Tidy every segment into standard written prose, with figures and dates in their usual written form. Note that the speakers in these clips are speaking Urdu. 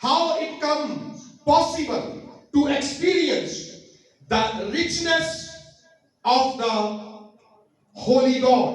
how it comes possible to experience the richness of the Holy God,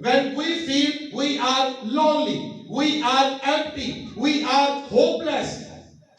when we feel we are lonely, we are empty, we are hopeless,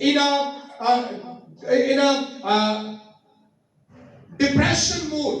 in a depression mood,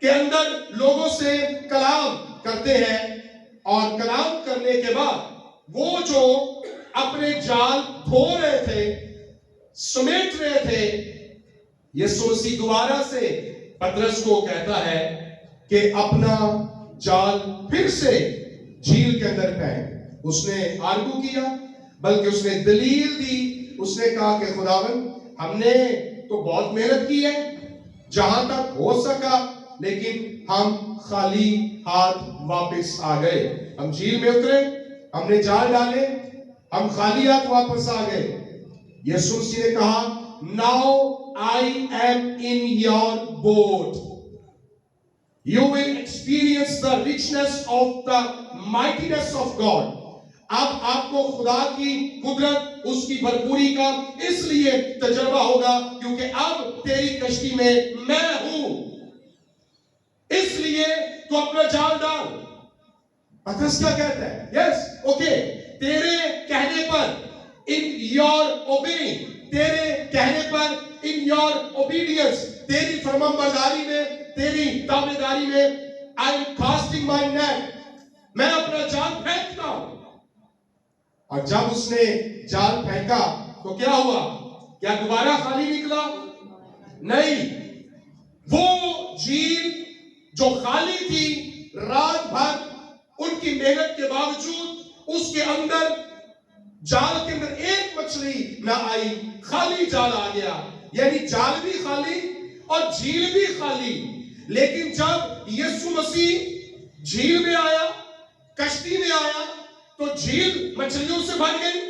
کے اندر لوگوں سے کلام کرتے ہیں، اور کلام کرنے کے بعد وہ جو اپنے جال دھو رہے تھے، سمیٹ رہے تھے، یسوع مسیح دوبارہ سے پترس کو کہتا ہے کہ اپنا جال پھر سے جھیل کے اندر پھینک۔ اس نے آرگو کیا، بلکہ اس نے دلیل دی۔ اس نے کہا کہ خداوند، ہم نے تو بہت محنت کی ہے جہاں تک ہو سکا، لیکن ہم خالی ہاتھ واپس آ گئے۔ ہم جھیل میں اترے، ہم نے جال ڈالے، ہم خالی ہاتھ واپس آ گئے۔ یسوع مسیح نے کہا، Now I am in your boat. You will experience the richness of the mightiness of God. اب آپ کو خدا کی قدرت، اس کی بھرپوری کا اس لیے تجربہ ہوگا کیونکہ اب تیری کشتی میں میں ہوں، اس لیے تو اپنا جال ڈال۔ پترس کیا کہتا ہے؟ یس، اوکے، تیرے کہنے پر، in your obeying، تیرے کہنے پر، in your obedience، تیری فرمانبرداری میں، تیری تابعداری میں، I am casting my net، میں اپنا جال پھینکتا ہوں۔ اور جب اس نے جال پھینکا تو کیا ہوا؟ کیا دوبارہ خالی نکلا؟ نہیں، وہ جھیل جو خالی تھی، رات بھر ان کی محنت کے باوجود اس کے اندر، جال کے اندر ایک مچھلی نہ آئی، خالی جال آ گیا۔ یعنی جال بھی خالی اور جھیل بھی خالی۔ لیکن جب یسوع مسیح جھیل میں آیا، کشتی میں آیا، تو جھیل مچھلیوں سے بھر گئی،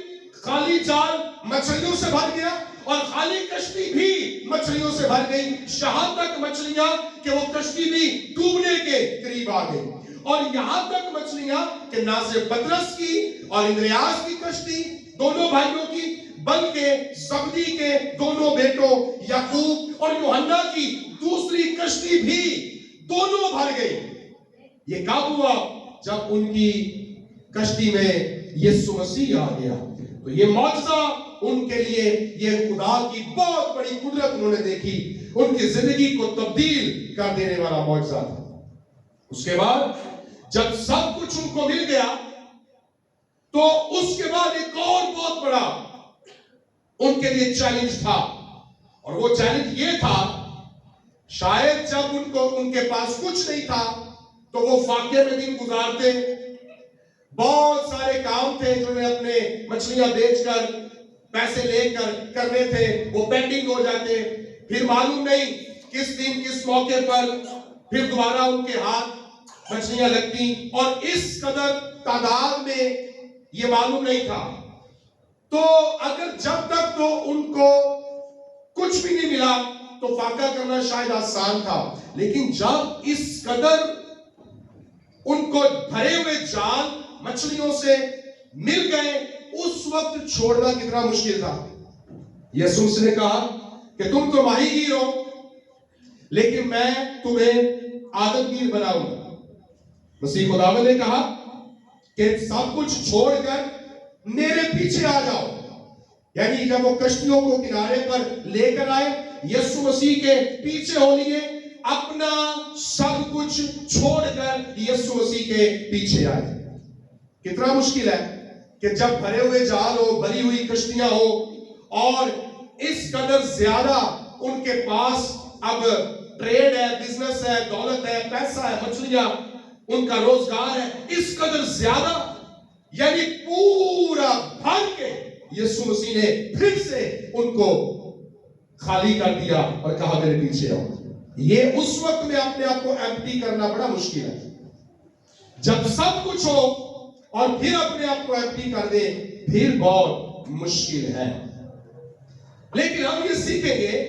خالی جال مچھلیوں سے بھر گیا، اور خالی کشتی بھی مچھلیوں سے بھر گئی، یہاں تک مچھلیاں کہ وہ کشتی بھی ڈوبنے کے قریب آ گئی۔ اور یہاں تک مچھلیاں کہ نہ صرف پترس کی اور اندریاس کی کشتی، دونوں بھائیوں کی، بلکہ زبدی کے دونوں بیٹوں یعقوب اور یوحنا کی دوسری کشتی بھی دونوں بھر گئی۔ یہ کب ہوا؟ جب ان کی کشتی میں یسوع مسیح آ گیا۔ تو یہ معجزہ ان کے لیے، یہ خدا کی بہت بڑی قدرت انہوں نے دیکھی، ان کی زندگی کو تبدیل کر دینے والا معجزہ تھا۔ اس کے بعد جب سب کچھ ان کو مل گیا تو اس کے بعد ایک اور بہت بڑا ان کے لیے چیلنج تھا، اور وہ چیلنج یہ تھا، شاید جب ان کے پاس کچھ نہیں تھا تو وہ فاقے میں دن گزارتے، بہت سارے کام تھے جو انہیں اپنے مچھلیاں بیچ کر پیسے لے کر کرنے تھے، وہ پینڈنگ ہو جاتے، پھر معلوم نہیں کس دن کس موقع پر پھر دوبارہ ان کے ہاتھ مچھلیاں لگتی، اور اس قدر تعداد میں یہ معلوم نہیں تھا۔ تو اگر جب تک تو ان کو کچھ بھی نہیں ملا تو فاقہ کرنا شاید آسان تھا، لیکن جب اس قدر ان کو بھرے ہوئے جال مچھلیوں سے مل گئے، اس وقت چھوڑنا کتنا مشکل تھا۔ یسوع نے کہا کہ تم تو ماہی گیر ہو، لیکن میں تمہیں آدم گیر بناؤں گا۔ مسیح خداوند نے کہا کہ سب کچھ چھوڑ کر میرے پیچھے آ جاؤ۔ یعنی جب وہ کشتیوں کو کنارے پر لے کر آئے، یسوع مسیح کے پیچھے ہو لیے، اپنا سب کچھ چھوڑ کر یسوع مسیح کے پیچھے آئے۔ کتنا مشکل ہے کہ جب بھرے ہوئے جال ہو، بھری ہوئی کشتیاں ہو، اور اس قدر زیادہ ان کے پاس اب ٹریڈ ہے، بزنس ہے، دولت ہے، پیسہ ہے، مچھلیاں ان کا روزگار ہے، اس قدر زیادہ، یعنی پورا بھر کے یسوع مسیح نے پھر سے ان کو خالی کر دیا اور کہا میرے پیچھے آؤ۔ یہ اس وقت میں اپنے آپ کو ایمپٹی کرنا بڑا مشکل ہے، جب سب کچھ ہو اور پھر اپنے آپ کو ایمپٹی کر دے، پھر بہت مشکل ہے۔ لیکن ہم یہ سیکھیں گے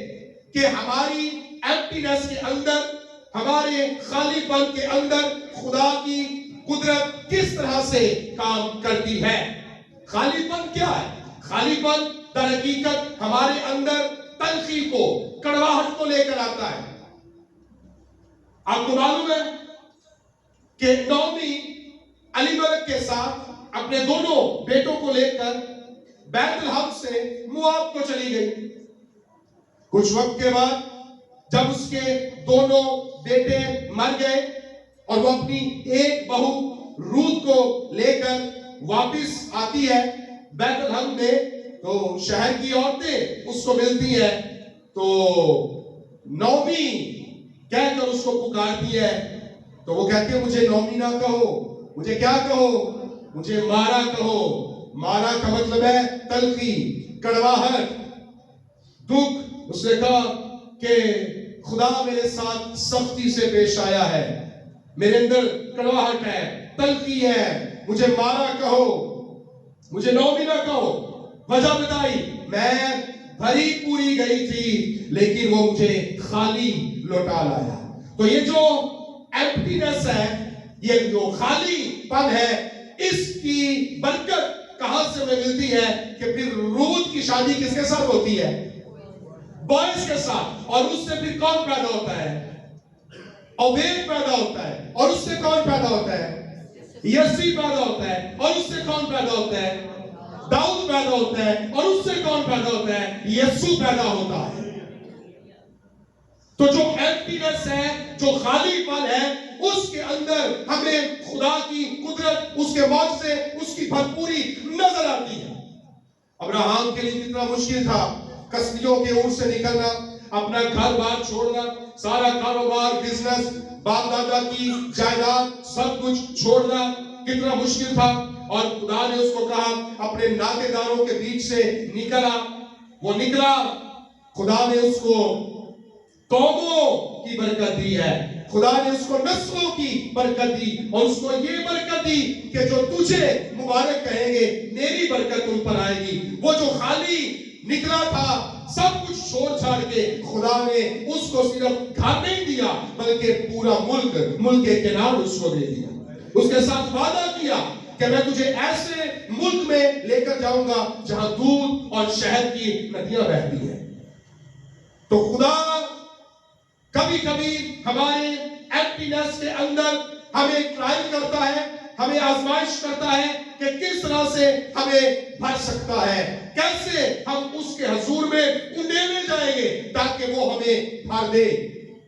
کہ ہماری ایمپٹینس کے اندر، ہمارے خالی پن کے اندر خدا کی قدرت کس طرح سے کام کرتی ہے۔ خالی پن کیا ہے؟ خالی پن در حقیقت ہمارے اندر تلخی کو، کڑواہٹ کو لے کر آتا ہے۔ آپ کو معلوم ہے کہ نعومی علی ملک کے ساتھ اپنے دونوں بیٹوں کو لے کر بیت لحم سے مواب کو چلی گئی۔ کچھ وقت کے بعد جب اس کے دونوں بیٹے مر گئے اور وہ اپنی ایک بہو روت کو لے کر واپس آتی ہے بیت الحم میں، تو شہر کی عورتیں اس کو ملتی ہیں، تو نومی کہہ کر اس کو پکارتی ہے، تو وہ کہتی ہے مجھے نومی نہ کہو، مجھے کیا کہو، مجھے مارا کہو۔ مارا کا مطلب ہے تلخی، کڑواہٹ، دکھ۔ اس نے کہا کہ خدا میرے ساتھ سختی سے پیش آیا ہے، میرے اندر کڑواہٹ ہے، تلخی ہے، مجھے مارا کہو، مجھے نومی نہ کہو۔ وجہ بتائی، میں بھری پوری گئی تھی لیکن وہ مجھے خالی لوٹا لایا۔ تو یہ جو ایمپٹینس ہے، یہ جو خالی پن ہے، اس کی برکت کہاں سے ہمیں ملتی ہے کہ پھر روت کی شادی کس کے ساتھ ہوتی ہے؟ بوائز کے ساتھ، اور اس سے پھر کون پیدا ہوتا ہے؟ اوبید پیدا ہوتا ہے، اور اس سے کون پیدا ہوتا ہے؟ یسی پیدا ہوتا ہے، اور اس سے کون پیدا ہوتا ہے؟ داؤد پیدا ہوتا ہے، اور اس سے کون پیدا ہوتا ہے؟ یسوع پیدا ہوتا ہے۔ تو جو ایمپٹینس ہے، جو خالی پن ہے، اس کے اندر ہمیں خدا کی قدرت، اس کے معجزے، اس کی بھرپوری نظر آتی ہے۔ ابراہم کے لیے کتنا مشکل تھا کسدیوں کے اونٹ سے نکلنا، اپنا گھر بار چھوڑنا، سارا کاروبار، بزنس، باپ دادا کی جائیداد، سب کچھ چھوڑنا کتنا مشکل تھا۔ اور خدا نے اس کو کہا اپنے ناطے داروں کے بیچ سے نکلا، وہ نکلا، خدا نے اس کو قوموں کی برکت دی ہے، خدا نے اس کو نسلوں کی برکت دی، اور اس کو یہ برکت دی کہ جو تجھے مبارک کہیں گے میری برکت ان پر آئے گی۔ وہ جو خالی نکلا تھا سب کچھ چھوڑ چھاڑ کے، خدا نے اس کو صرف گھر نہیں دیا بلکہ پورا ملک کنعان اس کو دے دیا۔ اس کے ساتھ وعدہ کیا کہ میں تجھے ایسے ملک میں لے کر جاؤں گا جہاں دودھ اور شہد کی ندیاں بہتی ہیں۔ تو خدا کبھی کبھی ہمارے ایمپٹینس کے اندر ہمیں ٹرائی کرتا ہے، ہمیں آزمائش کرتا ہے کہ کس طرح سے ہمیں بھر سکتا ہے، کیسے ہم اس کے حضور میں انڈیلے جائیں گے تاکہ وہ ہمیں بھر دے۔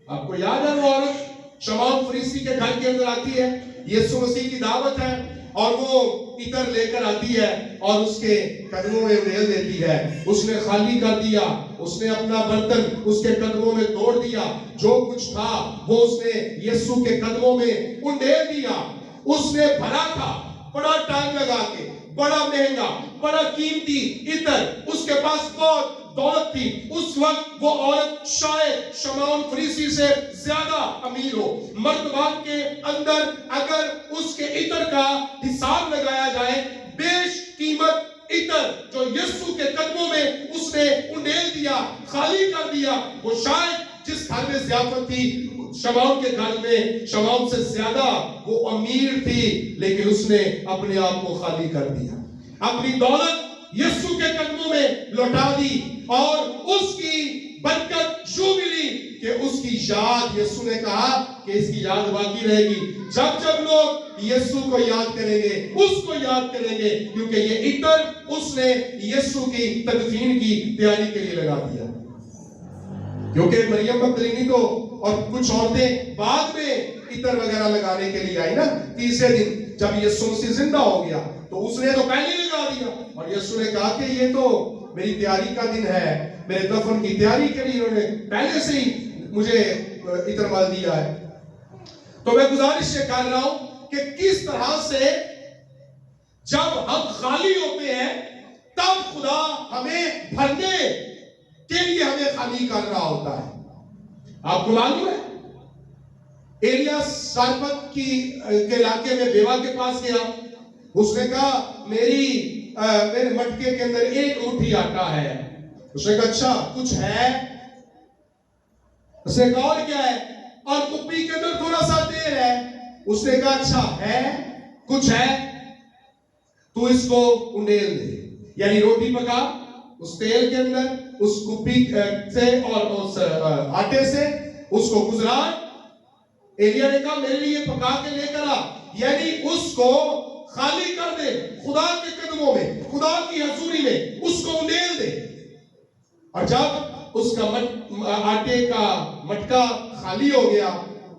آپ کو یاد ہے وہ عورت شمعون فریسی کے گھر کے اندر آتی ہے، یسوع مسیح کی دعوت ہے، اور وہ عطر لے کر آتی ہے اور اس کے قدموں میں انڈیل دیتی ہے۔ اس نے خالی کر دیا، اس نے اپنا برتن اس کے قدموں میں توڑ دیا، جو کچھ تھا وہ اس نے یسوع کے قدموں میں انڈیل دیا۔ اس نے بھرا تھا بڑا ٹائم لگا کے، بڑا مہنگا، بڑا قیمتی عطر، اس کے پاس بہت دولت تھی۔ اس وقت وہ عورت شاید شمعون فریسی سے زیادہ امیر ہو۔ مرتبات کے اندر اگر اس کے عطر کا حساب لگایا جائے، بیش قیمت عطر جو یسوع کے قدموں میں اس نے انڈیل دیا، خالی کر دیا، وہ شاید جس گھر میں ضیافت تھی شمعون کے گھر میں، شمعون سے زیادہ وہ امیر تھی، لیکن اس نے اپنے آپ کو خالی کر دیا، اپنی دولت یسوع کے قدموں میں لوٹا دی، اور اس کی برکت یوں ملی کہ اس کی یاد، یسوع نے کہا کہ اس کی یاد باقی رہے گی۔ جب جب لوگ یسوع کو یاد کریں گے، اس کو یاد کریں گے، کیونکہ یہ عطر اس نے یسوع کی تدفین کی تیاری کے لیے لگا دیا۔ کیونکہ مریم مگدلینی تو اور کچھ عورتیں بعد میں عطر وغیرہ لگانے کے لیے آئی نا، تیسرے دن جب یسوع مسیح زندہ ہو گیا تو اس نے تو پہلے لگا دیا، اور یسوع نے کہا کہ یہ تو میری تیاری کا دن ہے، میرے دفن کی تیاری کے لیے انہوں نے پہلے سے ہی مجھے عطر مل دیا ہے۔ تو میں گزارش یہ کر رہا ہوں کہ کس طرح سے جب ہم خالی ہوتے ہیں تب خدا ہمیں بھرنے کے لیے ہمیں خالی کر رہا ہوتا ہے۔ آپ کو معلوم ہے ایلیا سارپت کے علاقے میں بیوہ کے پاس گیا، اس نے کہا میرے مٹکے کے اندر ایک روٹی آٹا ہے۔ اس نے کہا اچھا کچھ ہے؟ اس نے کہا اور کیا ہے؟ اور کپی کے اندر تھوڑا سا تیل ہے۔ اس نے کہا اچھا ہے، کچھ ہے، تو اس کو انڈیل دے، یعنی روٹی پکا اس تیل کے اندر، اس کپی سے اور اس آٹے سے اس کو گزران۔ ایلیا نے کہا میرے لیے پکا کے لے کر آ، یعنی اس کو خالی کر دے، خدا کے قدموں میں، خدا کی حضوری میں اس کو انڈیل دے۔ اور جب اس کا آٹے کا مٹکا خالی ہو گیا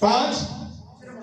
5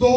2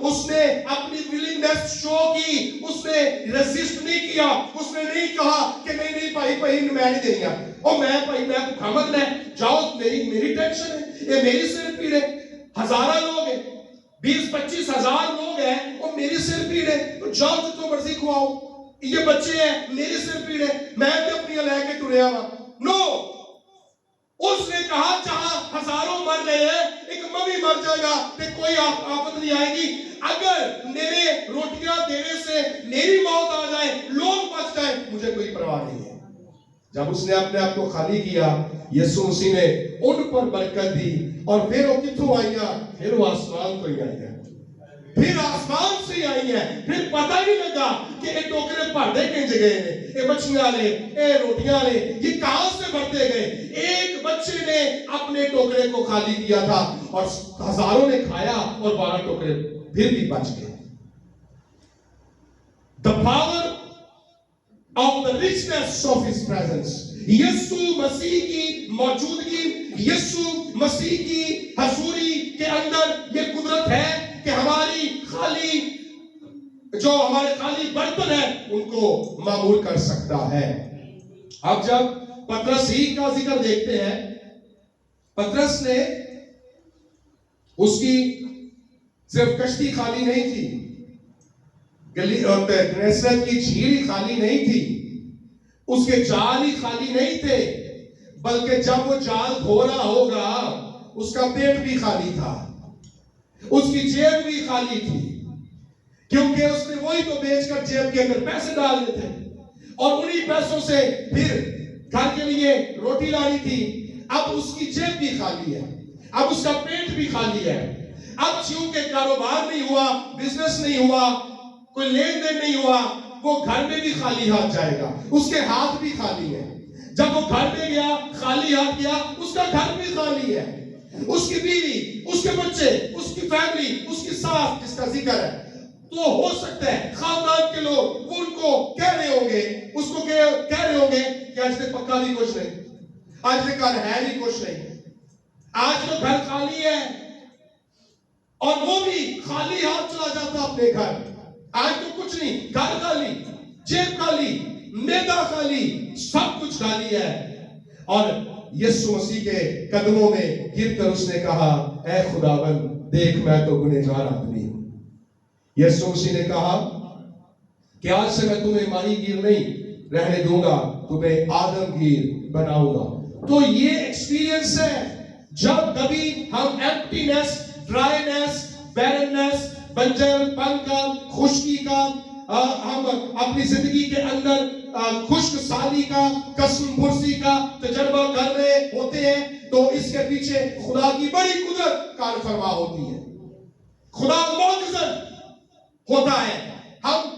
اس نے اپنی willingness شو کی, اس نے resist نہیں کیا, اس نے نہیں کہا کہ نہیں بھائی میں نہیں دینی, اور میں کو کھمکنا ہے, جاؤ میری ٹینشن ہے, یہ میری سر پیڑ ہے, ہزارہ لوگ ہیں, 20-25 ہزار لوگ ہیں, اور میری سر پیڑ ہے, تو جاؤ جتوں مرضی کھواؤ, یہ بچے ہیں میری سر پیڑ ہے, میں بھی اپنی لے کے ٹریا ہوا. نو, اس نے کہا جہاں ہزاروں مر رہے ہیں ایک میں بھی مر جائے گا کہ کوئی آفت نہیں آئے گی, اگر میرے روٹیاں دینے سے میری موت آ جائے, لوگ بچ جائیں, مجھے کوئی پرواہ نہیں ہے. جب اس نے اپنے آپ کو خالی کیا, یسوع مسیح نے ان پر برکت دی, اور پھر وہ کتوں آئی ہیں, پھر وہ آسمان تو ہی آئی ہیں, پھر آسمان سے آئی ہیں, پھر پتہ ہی لگا کہ یہ ٹوکرے بھرتے کہیں جگہ نے, یہ مچھلیاں لے, یہ روٹیاں لے, یہ کہاں سے بھرتے گئے. ایک بچے نے اپنے ٹوکرے کو خالی کیا تھا, اور ہزاروں نے کھایا, اور 12 ٹوکرے پھر بھی بچ گئے. The power of the richness of his presence. یسوع مسیح کی موجودگی, یسوع مسیح کی حضوری کے اندر یہ قدرت ہے کہ ہمارے خالی برتن ہیں ان کو معمور کر سکتا ہے. اب جب پترس ہی کا ذکر دیکھتے ہیں, پترس نے اس کی صرف کشتی خالی نہیں تھی, گنیسرت کی جھیل ہی خالی نہیں تھی, اس کے جال ہی خالی نہیں تھے, بلکہ جب وہ جال دھو رہا ہوگا اس کا پیٹ بھی خالی تھا, اس کی جیب بھی خالی تھی, کیونکہ اس نے وہی تو بیچ کر جیب کے اندر پیسے ڈالنے تھے, اور انہی پیسوں سے پھر گھر کے لیے روٹی لانی تھی. اب اس کی جیب بھی خالی ہے, اب اس کا پیٹ بھی خالی ہے. اب چونکہ کاروبار نہیں ہوا, بزنس نہیں ہوا, کوئی لین دین نہیں ہوا, وہ گھر میں بھی خالی ہاتھ جائے گا, اس کے ہاتھ بھی خالی ہے. جب وہ گھر میں گیا خالی ہاتھ گیا, اس کا گھر بھی خالی ہے, اس کی بیوی, اس کے بچے, اس کی فیملی, اس کی ساس جس کا ذکر ہے, تو ہو سکتا ہے خاندان کے لوگ وہ ان کو کہہ رہے ہوں گے, اس کو کہہ رہے ہوں گے کہ آج سے پکا بھی کچھ نہیں, آج سے گھر ہے بھی کچھ نہیں, آج تو گھر خالی ہے. اور وہ بھی خالی ہاتھ چلا جاتا اپنے گھر, آج تو کچھ نہیں, گھر خالی, جیب خالی, معدہ خالی, سب کچھ خالی ہے. اور یسوع مسیح کے قدموں میں گر کر اس نے کہا, اے خداوند دیکھ میں تو گنہگار آدمی ہوں. یسوع مسیح نے کہا کہ آج سے میں تمہیں ماہی گیر نہیں رہنے دوں گا, تمہیں آدم گیر بناؤں گا. تو یہ ایکسپیرینس ہے جب کبھی ہم ایمپٹینس, ڈرائینس, بیرننس, بنجر پن کا, خشکی کا, ہم اپنی زندگی کے اندر خشک سالی کا, قسم پرسی کا تجربہ کر رہے ہوتے ہیں, تو اس کے پیچھے خدا کی بڑی قدرت کار فرما ہوتی ہے. خدا معجزہ ہوتا ہے. ہم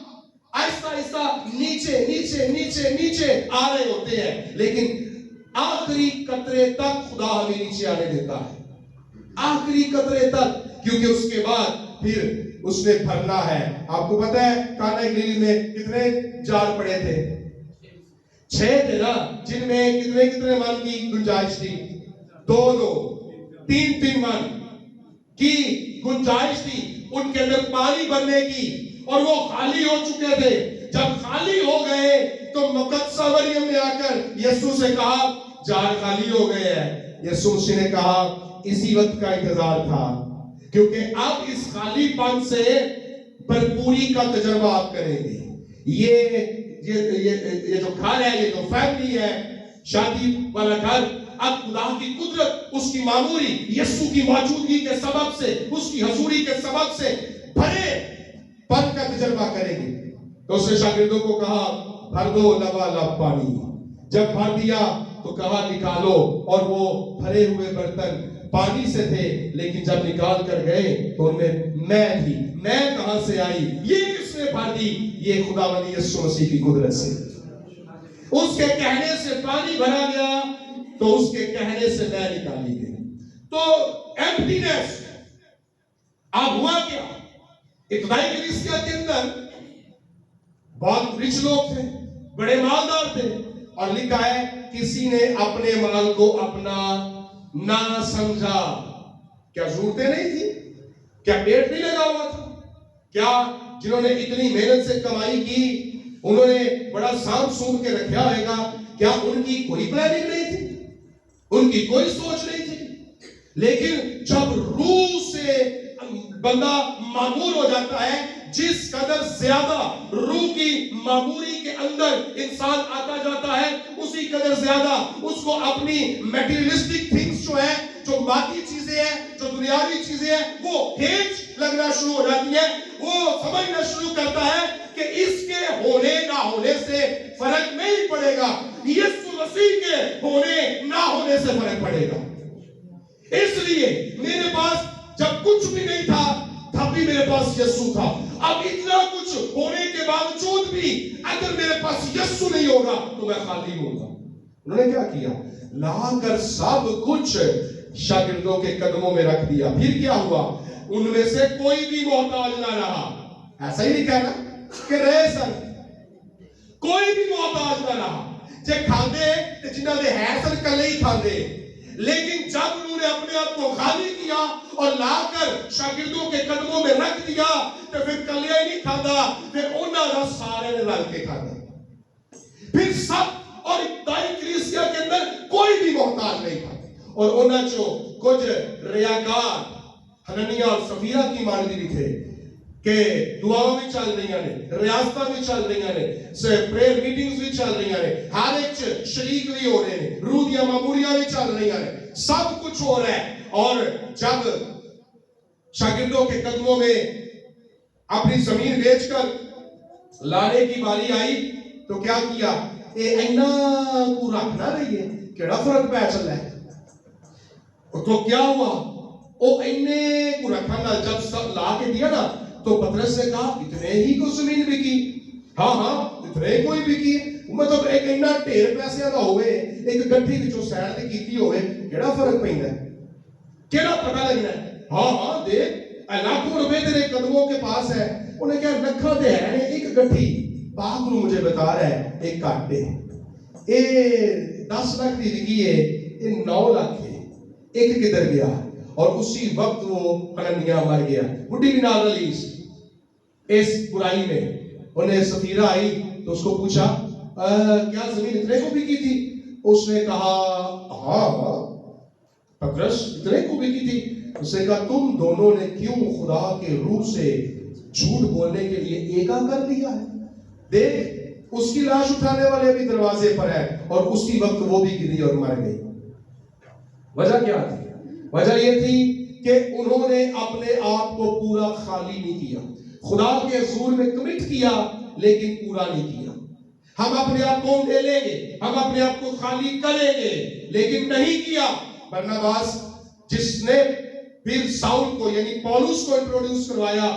آہستہ آہستہ نیچے نیچے نیچے نیچے آ رہے ہوتے ہیں, لیکن آخری قطرے تک خدا ہمیں نیچے آنے دیتا ہے, آخری قطرے تک, کیونکہ اس کے بعد پھر اس نے بھرنا ہے. آپ کو پتا ہے کانا گلیل میں کتنے جال پڑے تھے؟ 6 تھے نا, جن میں کتنے من کی گنجائش تھی, 2 3 من کی گنجائش تھی ان کے اندر پانی بھرنے کی, اور وہ خالی ہو چکے تھے. جب خالی ہو گئے تو مقدسہ مریم نے آ کر یسوع سے کہا جال خالی ہو گئے ہیں. یسوع نے کہا اسی وقت کا انتظار تھا, کیونکہ اب اس خالی پن سے بھرپوری کا تجربہ آپ کریں گے. یہ جو گھر ہے, یہ جو فیملی ہے, شادی والا گھر, اب خدا کی قدرت, اس کی معموری, یسوع کی موجودگی کے سبب سے, اس کی حضوری کے سبب سے بھرے پن کا تجربہ کریں گے. تو اس نے شاگردوں کو کہا بھر دو لبالب پانی. جب بھر دیا تو کہا نکالو, اور وہ بھرے ہوئے برتن پانی سے تھے, لیکن جب نکال کر گئے تو ان میں میں تھی. میں کہاں سے آئی, یہ کس نے بھر دی؟ یہ خداوند یسوع مسیح کی قدرت سے. اس کے کہنے سے پانی بھرا گیا, تو اس کے کہنے سے میں نکالی گئی. تو ایمپٹینس. اب ہوا کیا؟ ابتدائی کلیسیا کے اندر بہت رچ لوگ تھے, بڑے مالدار تھے, اور لکھا ہے کسی نے اپنے مال کو اپنا نہ سمجھا. کیا ضرورتیں نہیں تھی؟ کیا پیٹ نہیں لگا ہوا تھا؟ کیا جنہوں نے اتنی محنت سے کمائی کی انہوں نے بڑا سانپ سونپ کے رکھا ہوئے گا؟ کیا ان کی کوئی پلاننگ نہیں تھی؟ ان کی کوئی سوچ نہیں تھی؟ لیکن جب روح سے بندہ معمور ہو جاتا ہے، جس قدر زیادہ روح کی معموری کے اندر انسان آتا جاتا ہے، اسی قدر زیادہ اس کو اپنی میٹیریلسٹک تھنگز جو ہے، جو مادی چیزیں ہیں، جو دنیاوی چیزیں ہیں، وہ ہیچ لگنا شروع ہو جاتی ہے۔ وہ سمجھنا شروع کرتا ہے کہ اس کے ہونے نہ ہونے سے فرق نہیں پڑے گا، یسوع مسیح کے ہونے نہ ہونے سے فرق پڑے گا۔ اس لیے میرے پاس جب کچھ بھی نہیں تھا تب بھی میرے پاس یسوع تھا، اب اتنا کچھ ہونے کے باوجود بھی اگر میرے پاس یسوع نہیں ہوگا تو میں خالی ہوں گا۔ انہوں نے کیا کیا؟ لا کر سب کچھ شاگردوں کے قدموں میں رکھ دیا۔ پھر کیا ہوا؟ ان میں سے کوئی بھی محتاج نہ رہا۔ ایسا ہی نہیں کہنا کہ رہے سن، کوئی بھی محتاج نہ رہا۔ جے کھاندے تے جنہاں دے ہے سن کلے ہی کھاندے، لیکن جب انہوں نے اپنے آپ کو خالی کیا اور لا کر شاگردوں کے قدموں میں رکھ دیا تو پھر کلیا ہی نہیں کھانا، پھر انہاں دا سارے نے رل کے کھانا۔ پھر سب اور ابتدائی کلیسیا کے اندر کوئی بھی محتاج نہیں تھا، اور انہاں جو کچھ ریاکار حننیہ اور سفیرہ کی مانندی بھی تھے کہ دعاؤں بھی چل رہی ہیں، ریاستہ بھی چل رہی ہیں، پریئر میٹنگز بھی چل رہی ہیں، ہر ایک شریک بھی ہو رہے ہیں، روحیہ معمولیاں بھی چل رہی ہیں، سب کچھ ہو رہا ہے۔ اور جب شاگردوں کے قدموں میں اپنی زمین بیچ کر لانے کی باری آئی تو کیا کیا؟ اینا کو رکھنا رہی ہے، کیڑا فرق پہ چل رہا ہے؟ تو کیا ہوا؟ وہ اینے کو رکھنا جب سب لا کے دیا نا تو پترس نے کہا اتنے ہی کو زمین بکی؟ ہاں اتنے کوئی بکی، مطلب ایک اینا ڈھیر پیسے نہ ہوئے، ایک گٹھی وچوں سیڑ تے کیتی ہوئے، کیڑا فرق پیندا ہے؟ کیڑا پتہ لگنا ہے؟ ہاں دیکھ لاکھوں روپے تیرے قدموں کے پاس ہے۔ انہیں کہا لکھاں تے ہے نے، ایک گٹھی پاک نو مجھے بتا رہا ہے ایک کاٹے، اے 10 لاکھ دی بکی ہے، اے 9 لاکھ ہے، ایک کدھر گیا؟ اور اسی وقت وہ حننیہ مر گیا۔ بڈھی بھی نال رلیس اس برائی میں۔ انہیں سفیرہ آئی تو اس کو پوچھا کیا زمین اتنے کو بکی تھی؟ اس نے کہا ہاں پترس اتنے کو بکی تھی۔ اس نے کہا تم دونوں نے کیوں خدا کے روح سے جھوٹ بولنے کے لیے ایکا کر دیا ہے؟ دیکھ اس کی لاش اٹھانے والے بھی دروازے پر ہے، اور اسی وقت وہ بھی گری اور مر گئی۔ وجہ کیا تھی؟ وجہ یہ تھی کہ انہوں نے اپنے آپ کو پورا خالی نہیں کیا، خدا کے حضور میں کمٹ کیا لیکن پورا نہیں کیا۔ ہم اپنے آپ کو ڈھیلیں گے، ہم اپنے آپ کو خالی کریں گے، لیکن نہیں کیا۔ برناباس جس نے پھر ساؤل کو یعنی پولس کو انٹروڈیوس کروایا،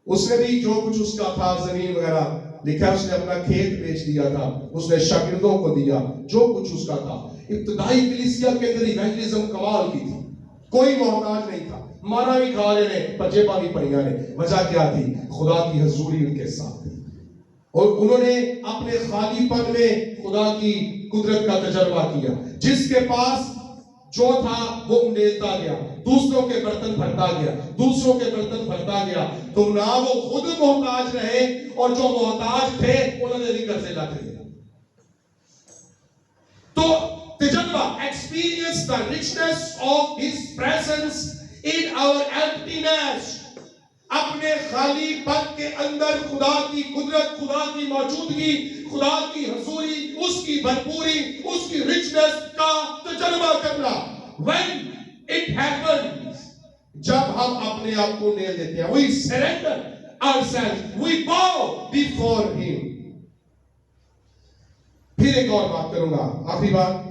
اس نے بھی جو کچھ اس کا تھا زمین وغیرہ لکھا، اس نے اپنا کھیت بیچ دیا تھا، اس نے شاگردوں کو دیا جو کچھ اس کا تھا۔ ابتدائی کلیسیا کے اندر ایونجلزم کمال کی تھی، کوئی محتاج نہیں تھا، مارا بھی کھا رہے نے، پجے بھی پڑیاں نے۔ وجہ کیا تھی؟ خدا کی حضوری ان کے ساتھ تھی، اور انہوں نے اپنے خالی پن میں خدا کی قدرت کا تجربہ کیا۔ جس کے پاس جو تھا وہ انڈیلتا گیا، دوسروں کے برتن بھرتا گیا، دوسروں کے برتن بھرتا گیا، تو نہ وہ خود محتاج رہے اور جو محتاج تھے انہوں نے بھی قرضے لگ گئے۔ تو تجربہ experience the richness of his presence in our emptiness۔ اپنے خالی پن کے اندر خدا کی قدرت، خدا کی موجودگی، خدا کی حضوری، اس کی بھرپوری، اس کی richness کا تجربہ کرنا۔ when it happens، جب ہم اپنے آپ کو ڈھیل دیتے ہیں، we surrender ourselves، we bow before him۔ پھر ایک اور بات کروں گا، آخری بات،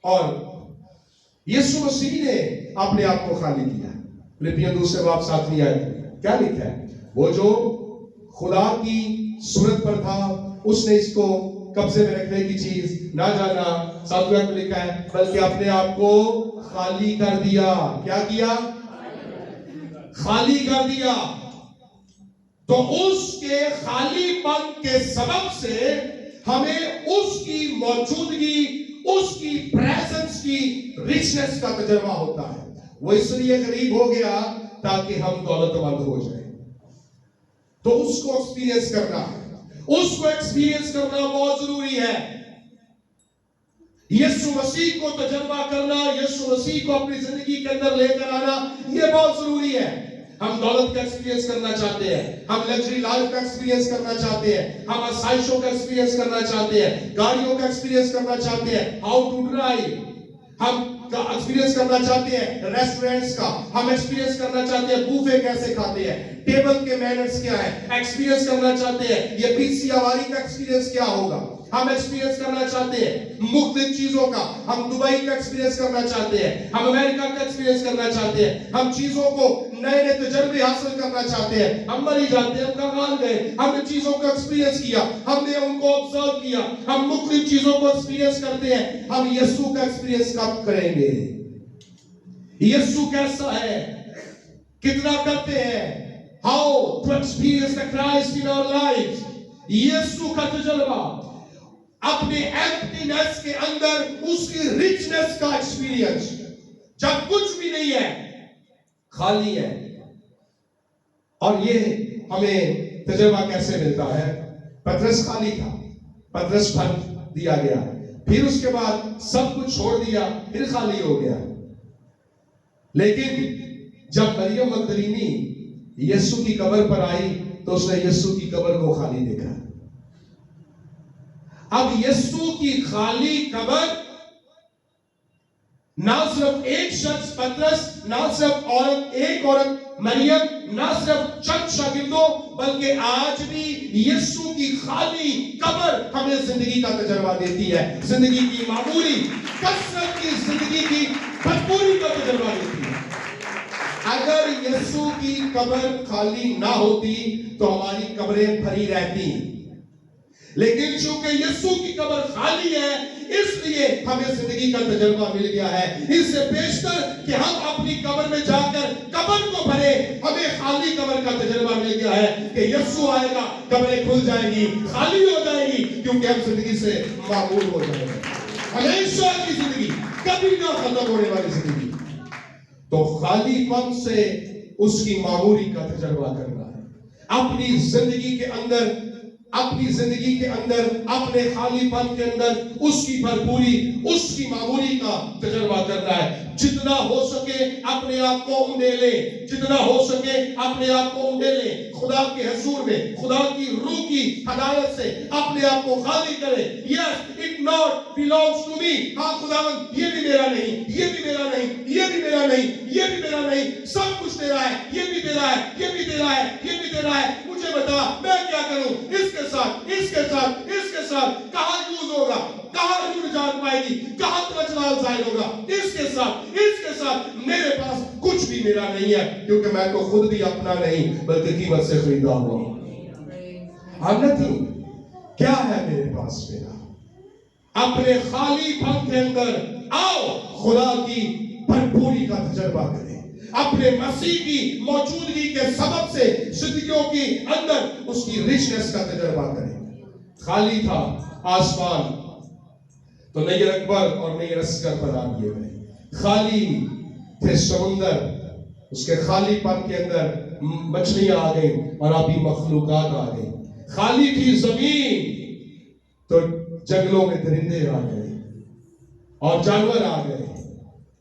اور یسوع مسیح نے اپنے آپ کو خالی کیا۔ فلپیوں 2:7 آیت کیا لکھا ہے؟ وہ جو خدا کی صورت پر تھا اس نے اس کو قبضے میں رکھنے کی چیز نہ جانا، 7 آیت میں لکھا ہے، بلکہ اپنے آپ کو خالی کر دیا۔ کیا کیا؟ خالی کر دیا۔ تو اس کے خالی پن کے سبب سے ہمیں اس کی موجودگی، اس کی پریزنس کی ریچنس کا تجربہ ہوتا ہے۔ وہ اس لیے قریب ہو گیا تاکہ ہم دولت مند ہو جائیں۔ تو اس کو ایکسپیرینس کرنا ہے, اس کو ایکسپیرینس کرنا بہت ضروری ہے. یسوع مسیح کو تجربہ کرنا, یسوع مسیح کو اپنی زندگی کے اندر لے کر آنا, یہ بہت ضروری ہے. ہم دولت کا ایکسپیرینس کرنا چاہتے ہیں, ہم لگژری لائف کا ایکسپیرینس کرنا چاہتے ہیں, ہم آسائشوں کا ایکسپیرینس کرنا چاہتے ہیں, گاڑیوں کا ایکسپیرینس کرنا چاہتے ہیں, ہاؤ ٹو ڈرائیو, ہم ایکسپیرینس کرنا چاہتے ہیں ریسٹورنٹس کا, ہم ایکسپیرینس کرنا چاہتے ہیں بوفے کیسے کھاتے ہیں, ٹیبل کے مینرز کیا ہے, ایکسپیرینس کرنا چاہتے ہیں یہ پیسی آواری کا ایکسپیرینس کیا ہوگا, ہم ایکسپیرینس کرنا چاہتے ہیں مختلف چیزوں کا, ہم دبئی کا ایکسپیرینس کرنا چاہتے ہیں, ہم امریکہ کا ایکسپیرینس کرنا چاہتے ہیں, ہم چیزوں کو نئے نئے تجربے حاصل کرنا چاہتے ہیں, ہم مری جاتے ہیں, ہم کہاں گئے, ہم نے چیزوں کو ایکسپیرینس کیا, ہم نے ان کو آبزرو کیا, ہم مختلف چیزوں کو ایکسپیرینس کرتے ہیں. ہم یسوع کا ایکسپیرینس کب کریں گے؟ یسوع کیسا ہے, کتنا کرتے ہیں, how to experience the Christ in our lives. یسوع کا تجربہ, اپنے ایمپٹینس کے اندر اس کی ریچنس کا ایکسپیرینس, جب کچھ بھی نہیں ہے, خالی ہے. اور یہ ہمیں تجربہ کیسے ملتا ہے؟ پترس خالی تھا, پترس بھر دیا گیا, پھر اس کے بعد سب کچھ چھوڑ دیا, پھر خالی ہو گیا. لیکن جب مریم مگدلینی یسوع کی قبر پر آئی تو اس نے یسوع کی قبر کو خالی دیکھا. اب یسوع کی خالی قبر نہ صرف ایک شخص پترس, نہ صرف عورت, ایک عورت مریم, نہ صرف چند شاگردوں, بلکہ آج بھی یسوع کی خالی قبر ہمیں زندگی کا تجربہ دیتی ہے, زندگی کی معمولی کثرت کی زندگی کی بھرپوری کا تجربہ دیتی ہے. اگر یسوع کی قبر خالی نہ ہوتی تو ہماری قبریں بھری رہتی, لیکن چونکہ یسوع کی قبر خالی ہے اس لیے ہمیں زندگی کا تجربہ مل گیا ہے. اس سے بیشتر کہ ہم اپنی قبر میں جا کر قبر کو بھرے, ہمیں خالی قبر کا تجربہ مل گیا ہے کہ یسوع آئے گا, قبریں کھل جائیں گی, خالی ہو جائیں گی, کیونکہ ہم زندگی سے معمول ہو جائیں گے. ہمیشہ کی زندگی, کبھی نہ ختم ہونے والی زندگی. تو خالی پن سے اس کی معمولی کا تجربہ کرنا ہے. اپنی زندگی کے اندر, اپنی زندگی کے اندر, اپنے خالی پن کے اندر اس کی بھرپوری, اس کی معمولی کا تجربہ کرنا ہے. جتنا ہو سکے اپنے آپ کو اونڈے لیں, جتنا ہو سکے اپنے آپ کو اونڈے لیں, خدا کے حضور میں خدا کی روح کی ہدایت سے اپنے آپ کو خالی کریں. Yes, it not belongs to me. ہاں خداوند یہ بھی میرا نہیں, یہ بھی میرا نہیں, یہ بھی میرا نہیں, یہ بھی میرا نہیں, سب کچھ تیرا ہے, یہ بھی تیرا ہے, یہ بھی تیرا ہے, یہ بھی تیرا ہے. مجھے بتا میں کیا کروں اس کے ساتھ, اس کے ساتھ, اس کے ساتھ, کہاں یوز ہوگا, کہاں روح نجات پائے گی, کہاں تیرا جلال ظاہر ہوگا, اس کے ساتھ, اس کے ساتھ. میرے پاس کچھ بھی میرا نہیں ہے, کیونکہ میں تو خود بھی اپنا نہیں بلکہ قیمت سے خریدا ہوں. کیا ہے میرے پاس میرا؟ اپنے خالی پن کے اندر آؤ خدا کی بھرپوری کا تجربہ کریں. اپنے مسیح کی موجودگی کے سبب سے زندگیوں کے اندر اس کی ریچنس کا تجربہ کریں. خالی تھا آسمان تو نیر اکبر اور نیر اصغر بنا دیے گئے, خالی تھے سمندر, اس کے خالی پن کے اندر مچھلیاں آ گئیں اور آبی مخلوقات آ گئیں. خالی تھی زمین تو جنگلوں میں درندے آ گئے اور جانور آ گئے.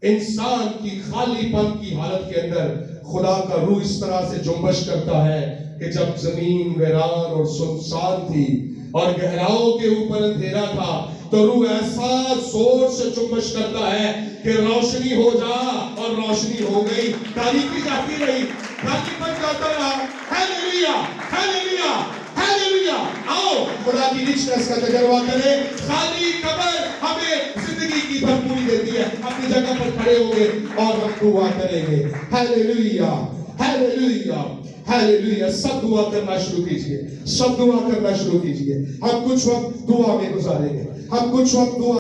انسان کی خالی پن کی حالت کے اندر خدا کا روح اس طرح سے جنبش کرتا ہے کہ جب زمین ویران اور سنسان تھی اور گہراؤں کے اوپر اندھیرا تھا تو روح ایسا زور سے جنبش کرتا ہے کہ روشنی ہو جا, اور روشنی ہو گئی. تاریکی جاتی رہی, خالی پن جاتا رہا. Hallelujah, hallelujah, hallelujah. آؤ خدا کی ریچنس کا تجربہ کریں. خالی قبر ہمیں زندگی کی بھرپوری دیتی ہے. اپنی جگہ پر کھڑے ہوں گے اور ہم دعا کریں گے. Hallelujah, hallelujah, hallelujah. سب دعا کرنا شروع کیجئے, سب دعا کرنا شروع کیجئے. ہم کچھ وقت دعا میں گزاریں گے, ہم کچھ وقت دعا